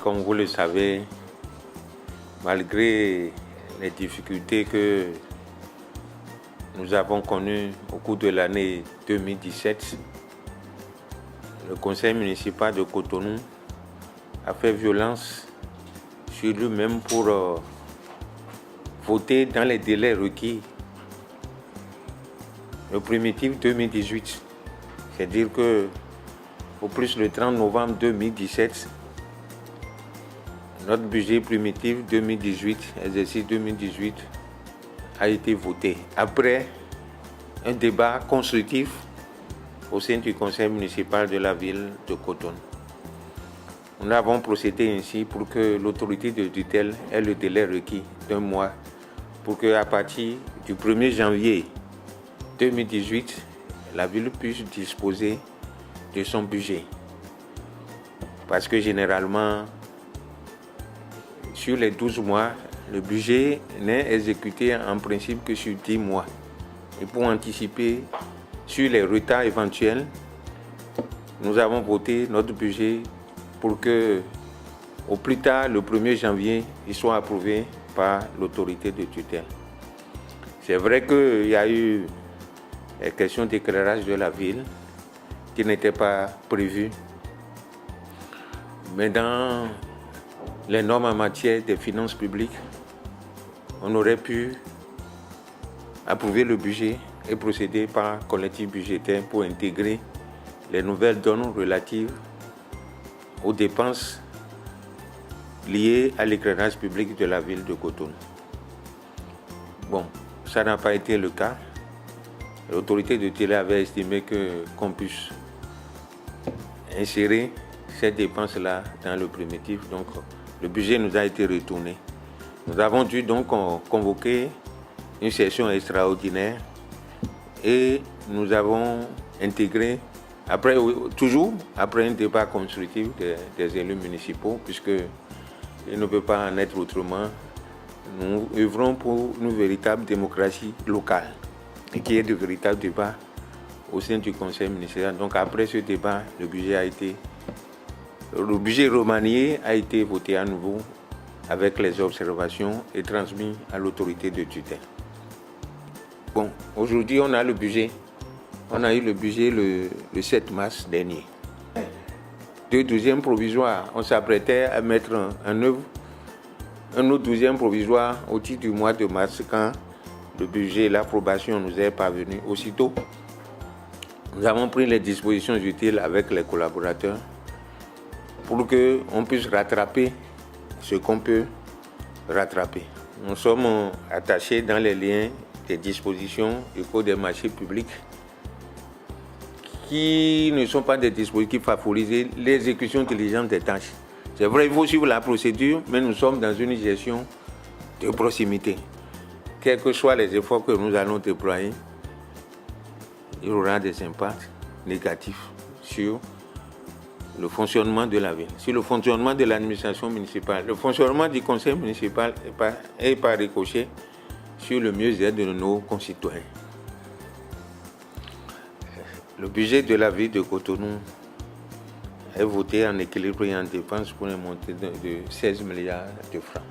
Comme vous le savez, malgré les difficultés que nous avons connues au cours de l'année 2017, le conseil municipal de Cotonou a fait violence sur lui-même pour voter dans les délais requis le primitif 2018. C'est-à-dire que, au plus le 30 novembre 2017, notre budget primitif 2018, exercice 2018, a été voté après un débat constructif au sein du conseil municipal de la ville de Cotonou. Nous avons procédé ainsi pour que l'autorité de tutelle ait le délai requis d'un mois pour qu'à partir du 1er janvier 2018, la ville puisse disposer de son budget. Parce que généralement, sur les 12 mois, le budget n'est exécuté en principe que sur 10 mois. Et pour anticiper sur les retards éventuels, nous avons voté notre budget pour que, au plus tard, le 1er janvier, il soit approuvé par l'autorité de tutelle. C'est vrai qu'il y a eu les questions d'éclairage de la ville qui n'étaient pas prévues. Mais dans les normes en matière des finances publiques, on aurait pu approuver le budget et procéder par collectif budgétaire pour intégrer les nouvelles données relatives aux dépenses liées à l'éclairage public de la ville de Cotonou. Bon, ça n'a pas été le cas. L'autorité de tutelle avait estimé qu'on puisse insérer ces dépenses-là dans le primitif. Donc, le budget nous a été retourné. Nous avons dû donc convoquer une session extraordinaire et nous avons intégré, toujours après un débat constructif des élus municipaux, puisque il ne peut pas en être autrement, nous œuvrons pour une véritable démocratie locale et qu'il y ait de véritables débats au sein du conseil municipal. Donc après ce débat, le budget remanié a été voté à nouveau avec les observations et transmis à l'autorité de tutelle. Bon, aujourd'hui on a le budget. On a eu le budget le 7 mars dernier. Deux douzièmes provisoires, on s'apprêtait à mettre en œuvre un autre douzième provisoire au titre du mois de mars quand le budget et l'approbation nous est parvenu aussitôt. Nous avons pris les dispositions utiles avec les collaborateurs pour qu'on puisse rattraper ce qu'on peut rattraper. Nous sommes attachés dans les liens des dispositions du Code des marchés publics qui ne sont pas des dispositifs favorisés l'exécution diligente des tâches. C'est vrai, il faut suivre la procédure, mais nous sommes dans une gestion de proximité. Quels que soient les efforts que nous allons déployer, il y aura des impacts négatifs sur le fonctionnement de la ville, sur le fonctionnement de l'administration municipale, le fonctionnement du conseil municipal et par ricochet sur le mieux-être de nos concitoyens. Le budget de la ville de Cotonou est voté en équilibre et en dépenses pour une montée de 16 milliards de francs.